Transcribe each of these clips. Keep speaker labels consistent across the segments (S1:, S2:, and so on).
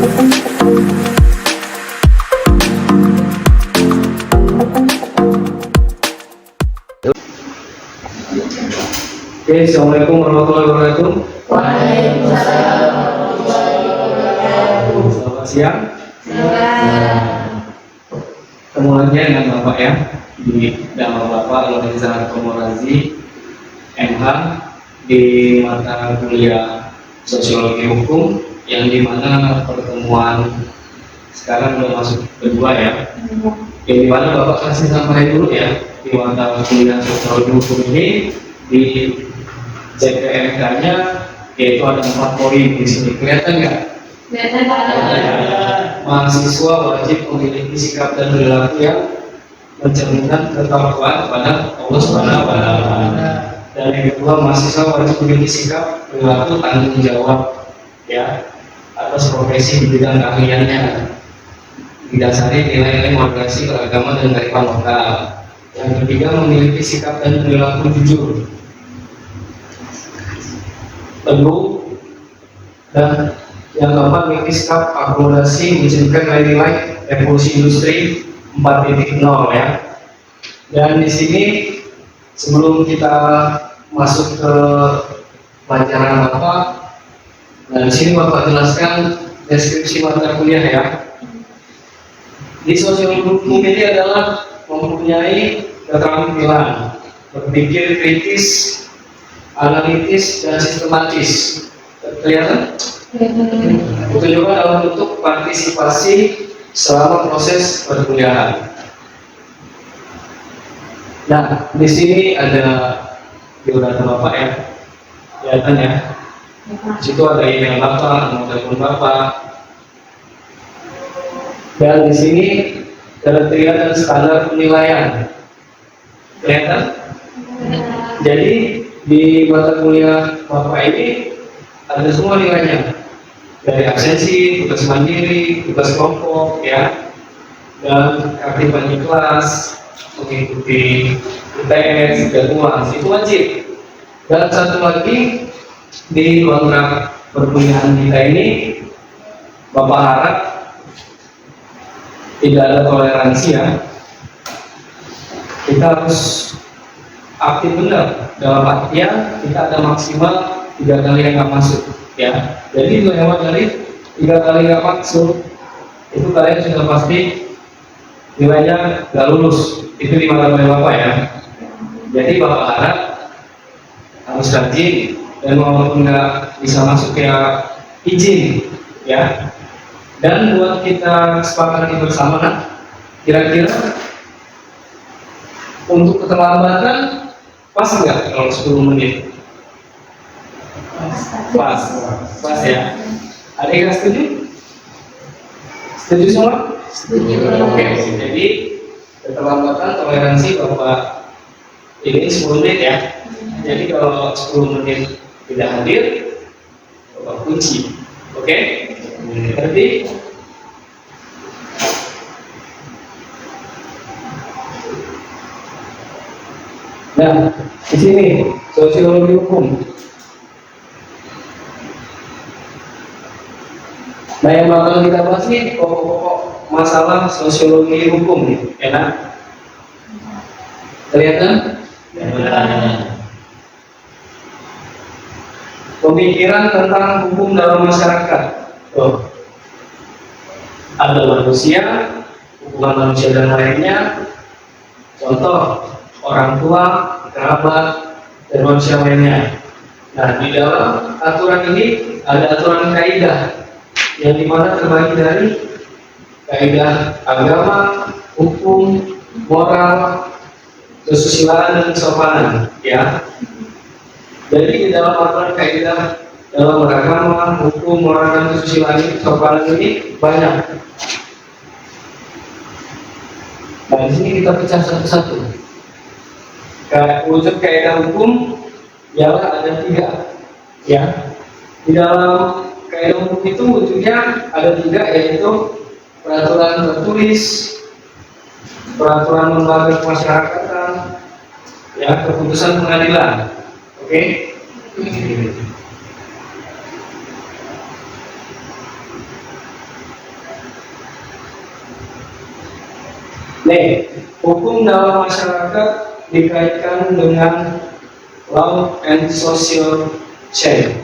S1: Oke, Assalamualaikum warahmatullahi wabarakatuh.
S2: Waalaikumsalam warahmatullahi wabarakatuh.
S1: Selamat siang.
S2: Siang.
S1: Ketemu lagi dengan Bapak ya di nama Bapak Lorenza Komorazi MH di mata kuliah Sosiologi Hukum, yang dimana pertemuan sekarang udah masuk kedua ya. Yang dimana Bapak kasih sampaikan dulu ya di mata kuliah Sosiologi Hukum ini di CPNK-nya, yaitu ada 4 poin di sini. Kelihatan nggak?
S2: Kelihatan.
S1: Mahasiswa wajib memiliki sikap dan perilaku yang mencerminkan ketakwaan kepada Allah Subhanahu wa Ta'ala. Dan yang kedua, mahasiswa wajib memiliki sikap perilaku tanggung jawab ya atas profesi di bidang keahliannya, didasari nilai-nilai moderasi beragama dan kearifan lokal. Yang ketiga, memiliki sikap dan perilaku jujur, teguh, dan yang keempat, memiliki sikap akomodasi mencerminkan nilai-nilai evolusi industri 4.0 ya. Dan di sini sebelum kita masuk ke pelajaran Bapak, nah di sini Bapak jelaskan deskripsi mata kuliah ya. Di sosiologi hukum ini adalah mempunyai keterampilan berpikir kritis, analitis, dan sistematis. Kelihatan? Itu juga dalam bentuk partisipasi selama proses perkuliahan. Nah, di sini ada biodata Bapak ya, kelihatan ya. Di situ ada email Bapak, nomor telepon Bapak. Dan di sini kriteria dan standar penilaian. Kelihatan? Jadi di mata kuliah Bapak ini ada semua nilainya, dari absensi, tugas mandiri, tugas kelompok ya, dan keaktifan di kelas, mengikuti UTS dan UAS, itu wajib. Dan satu lagi, di kontrak perkuliahan kita ini Bapak harap tidak ada toleransi ya. Kita harus aktif benar, dalam artian kita ada maksimal 3 kali yang nggak masuk ya. Jadi lewat dari 3 kali nggak masuk itu kalian sudah pasti nilainya nggak lulus. Itu di mata kuliah Bapak ya. Jadi Bapak harap harus rajin, dan walaupun nggak bisa masuk ya izin ya. Dan buat kita sepakati bersama, nah, kira-kira untuk keterlambatan pas nggak kalau 10 menit? Pas ya. Ada yang setuju? Setuju semua?
S2: Setuju.
S1: Oke. Jadi keterlambatan toleransi Bapak ini 10 menit ya. Jadi kalau 10 menit tidak hadir, Bapak kunci. Oke? Berarti nah, di sini sosiologi hukum. Nah, yang bakal kita bahas nih pokok-pokok masalah sosiologi hukum nih, enak? Kelihatan? Pemikiran tentang hukum dalam masyarakat. Oh. Ada manusia, hubungan manusia dan lainnya. Contoh, orang tua, kerabat, dan manusia lainnya. Nah, di dalam aturan ini ada aturan kaidah yang dimana terbagi dari kaidah agama, hukum, moral, kesusilaan, dan kesopanan ya. Jadi di dalam aturan kaidah dalam beragama, hukum, moral, dan kesusilaan ini, kesopanan ini banyak. Nah, di sini kita pecah satu-satu. Wujud kaidah hukum ialah ada 3 ya. Di dalam kaidah hukum itu wujudnya ada 3, yaitu peraturan tertulis, peraturan lembaga pemasyarakatan, ya, keputusan pengadilan. Oke? Nih, hukum dalam masyarakat dikaitkan dengan law and social change,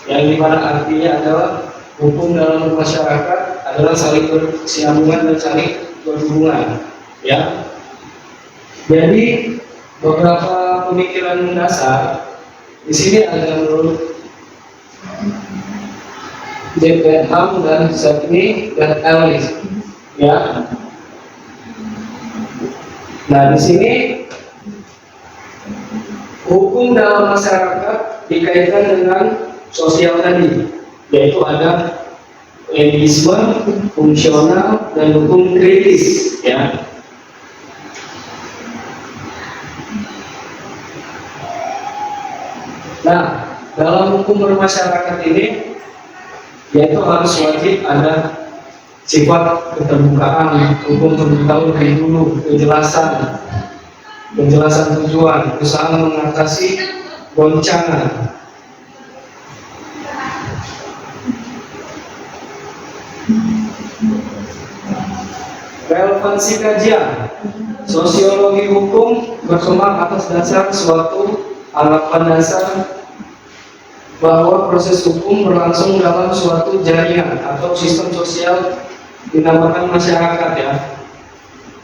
S1: yang dimana artinya adalah hukum dalam masyarakat adalah saling berkesinambungan dan saling berhubungan, ya. Jadi beberapa pemikiran mendasar di sini ada menurut J. Bentham dan Sidney dan Ellis, ya. Nah, di sini hukum dalam masyarakat dikaitkan dengan sosial tadi, yaitu ada empirisme, fungsional, dan hukum kritis, ya. Nah, dalam hukum bermasyarakat ini, yaitu harus wajib ada sifat keterbukaan, hukum pemberitahuan dari dulu, penjelasan tujuan, usaha mengatasi goncangan. Relevansi kajian, sosiologi hukum berkembang atas dasar suatu anggapan dasar bahwa proses hukum berlangsung dalam suatu jaringan atau sistem sosial dinamakan masyarakat, ya.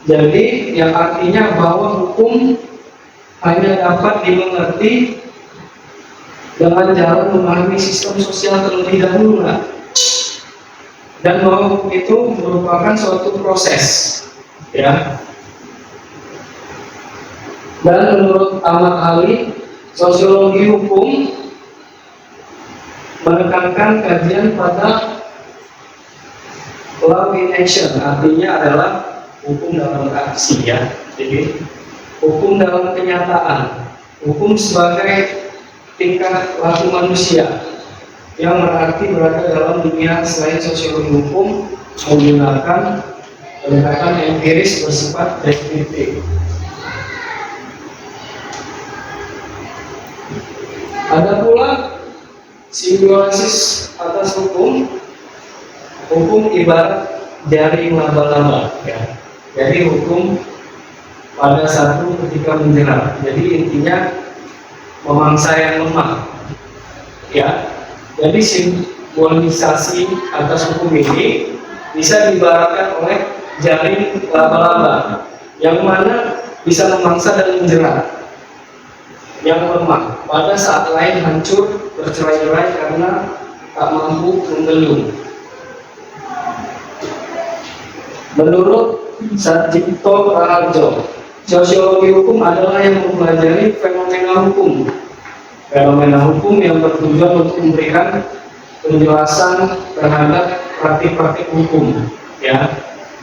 S1: Jadi yang artinya bahwa hukum hanya dapat dimengerti dengan cara memahami sistem sosial terlebih dahulu, dan bahwa hukum itu merupakan suatu proses, ya. Dan menurut Ahmad Ali, sosiologi hukum menekankan kajian pada law in action, artinya adalah hukum dalam aksi, ya. Jadi hukum dalam kenyataan, hukum sebagai tingkah laku manusia yang berarti berada dalam dunia selain sosiologi hukum menggunakan pendekatan empiris bersifat deskriptif. Ada pula simbiosis atas hukum. Hukum ibarat jaring laba-laba, ya. Jadi hukum pada satu ketika menjerat. Jadi intinya memangsa yang lemah, ya. Jadi simbolisasi atas hukum ini bisa diibaratkan oleh jaring laba-laba yang mana bisa memangsa dan menjerat yang lemah pada saat lain hancur bercerai-berai karena tak mampu membelung. Menurut Satjito Raharjo, sosiologi hukum adalah yang mempelajari fenomena hukum. Fenomena hukum yang bertujuan untuk memberikan penjelasan terhadap praktik-praktik hukum, ya.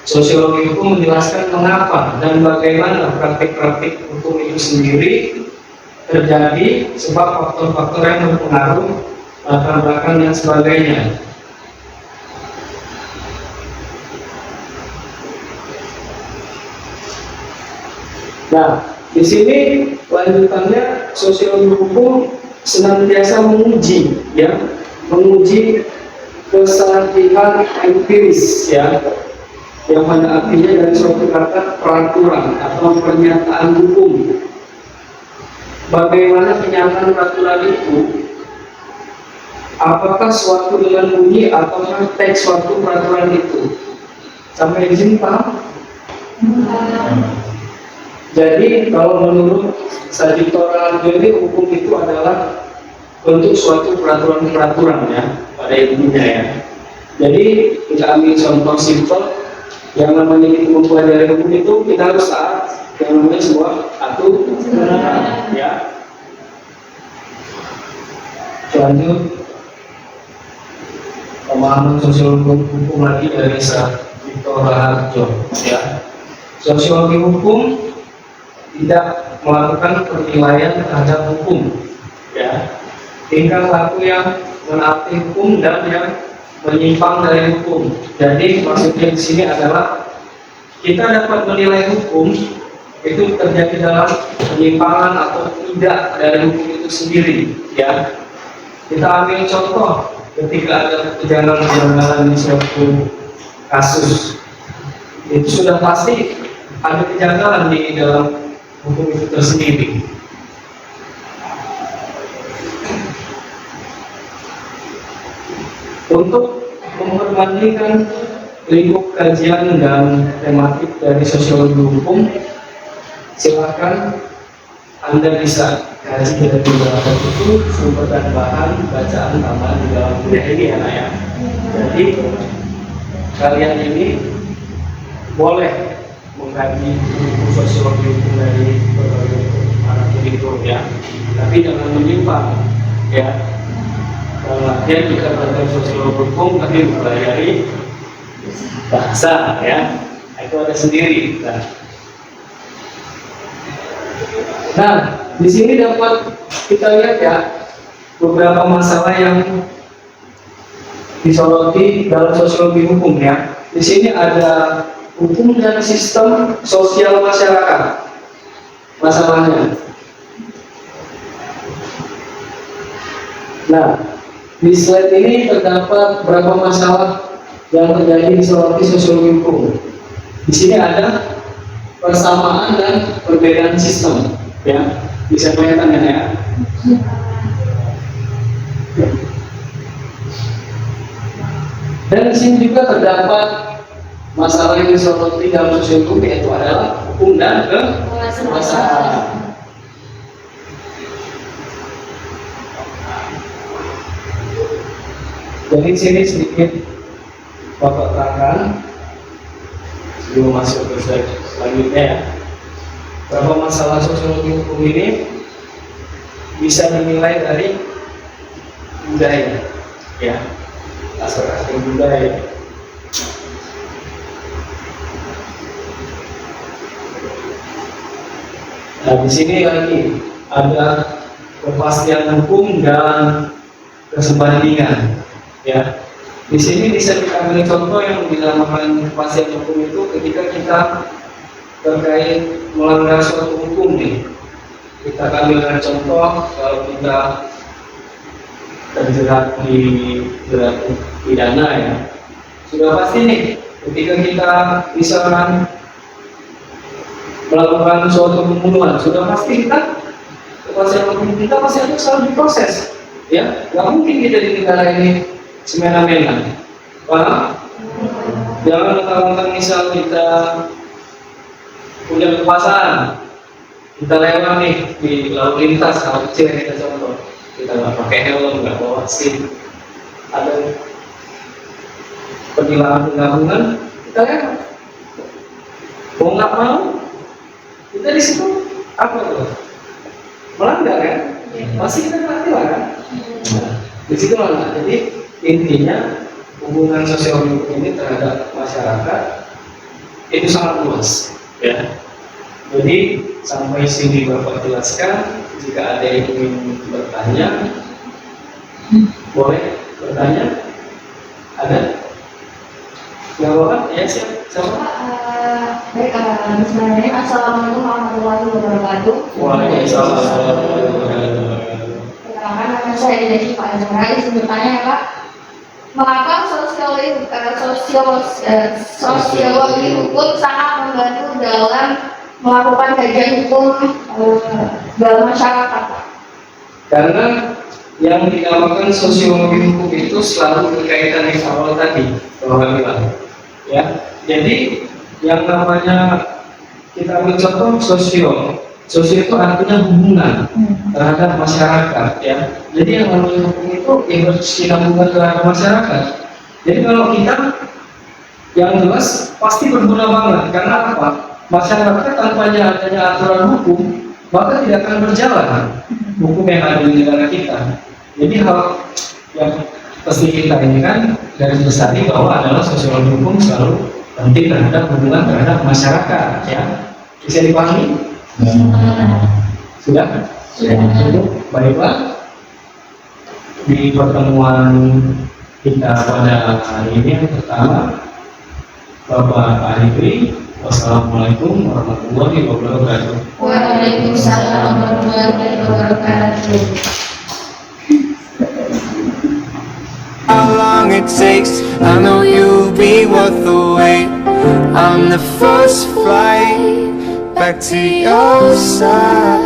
S1: Sosiologi hukum menjelaskan mengapa dan bagaimana praktik-praktik hukum itu sendiri terjadi, sebab faktor-faktor yang berpengaruh, latar belakang dan sebagainya. Nah, di sini lanjutannya sosiologi hukum senantiasa menguji, ya, menguji kesalahan empiris, ya, yang pada artinya dari suatu kata peraturan atau pernyataan hukum. Bagaimana kenyataan peraturan itu? Apakah suatu dengan bunyi atau teks suatu peraturan itu? Sampai di sini paham? Jadi kalau menurut Satjito Raharjo ini, hukum itu adalah bentuk suatu peraturan-peraturan, ya, pada intinya, ya. Jadi kita ambil contoh simpel, yang namanya kita mempelajari hukum itu kita harus taat yang namanya sebuah aturan, ya. Lanjut pemahaman sosiologi hukum lagi dari Satjito Raharjo, ya. Sosiologi hukum tidak melakukan penilaian terhadap hukum, ya. Tingkah laku yang menaati hukum dan yang menyimpang dari hukum. Jadi maksudnya di sini adalah kita dapat menilai hukum itu terjadi dalam penyimpangan atau tidak dari hukum itu sendiri, ya. Kita ambil contoh ketika ada kejanggalan di suatu kasus, itu sudah pasti ada kejanggalan di dalam hukum itu tersendiri. Untuk memperbandingkan lingkup kajian dan tematik dari sosiologi hukum, silakan Anda bisa kaji dari beberapa buku, sumber dan bahan bacaan tambahan di dalam kuliah ini ya, Nak, ya. Jadi kalian ini boleh mengkaji buku sosiologi hukum dari berbagai anak itu ya, tapi jangan menyimpang ya. Dalam artian kita belajar sosiologi hukum tapi mempelajari bahasa ya, itu ada sendiri. Nah, di sini dapat kita lihat ya beberapa masalah yang disoroti dalam sosiologi hukum ya. Di sini ada hukum dan sistem sosial masyarakat. Masalahnya. Nah, di slide ini terdapat berapa masalah yang terjadi di sosiologi hukum. Di sini ada persamaan dan perbedaan sistem, ya. Bisa kelihatan ya? Dan di sini juga terdapat masalah yang disoroti dalam sosiologi hukum, yaitu adalah hukum dan kekuasaan. Jadi sini sedikit Bapak terangkan sebelum masuk ke slide selanjutnya ya. Berapa masalah sosiologi hukum ini bisa dinilai dari budaya, ya, asal-asal budaya. Nah, di sini lagi ada kepastian hukum dan kesebandingan. Ya, di sini bisa kita ambil contoh yang dinamakan kepastian hukum itu ketika kita terkait melanggar suatu hukum nih. Kita ambilkan contoh kalau kita terjerat di jerat pidana ya, sudah pasti nih ketika kita misalkan melakukan suatu pembunuhan, sudah pasti kita kepastian hukum kita pasti harus selalu diproses ya. Nggak mungkin kita di negara ini semena-mena. Paham? Jangan mentang-mentang misal kita punya kekuasaan, kita lewat nih di lalu lintas, hal kecil yang kita contoh, kita nggak pakai helm, nggak bawa SIM, ada penilangan penggabungan, kita lewat. Mau nggak mau, kita di situ apa tuh? Melanggar kan? Pasti kita kena tilang kan? Nah, di situ melanggar. Jadi intinya hubungan sosial hukum ini terhadap masyarakat itu sangat luas ya. Jadi sampai sini Bapak jelaskan. Jika ada yang ingin bertanya, boleh bertanya. Ada? Ya Bapak, ya siap.
S2: Baik, bismillahirrahmanirrahim. Assalamualaikum warahmatullahi wabarakatuh.
S1: Waalaikumsalam.
S2: Perkenalkan, nama saya Desi Pak Azhar. Izin bertanya ya Pak, mengapa sosiologi hukum sangat membantu dalam melakukan kajian hukum dalam masyarakat?
S1: Karena yang dinamakan sosiologi hukum itu selalu berkaitan dengan awal tadi, Bapak bilang. Ya, jadi yang namanya kita ambil contoh sosio itu artinya hubungan terhadap masyarakat ya. Jadi yang namanya hukum itu yang berkesinambungan terhadap masyarakat. Jadi kalau kita yang jelas pasti berguna banget. Karena apa? Masyarakat tanpanya adanya aturan hukum maka tidak akan berjalan hukum yang ada di negara kita. Jadi hal yang pasti kita ini kan garis besar bahwa adalah sosiologi hukum selalu penting terhadap hubungan terhadap masyarakat ya. Bisa dipahami? Sudah? Baiklah. Di pertemuan kita pada hari ini yang pertama, Bapak Arifri, wassalamualaikum warahmatullahi wabarakatuh.
S2: Waalaikumsalam warahmatullahi wabarakatuh.
S3: How long it takes, I know you'll be worth the wait. I'm the first flight back to your side.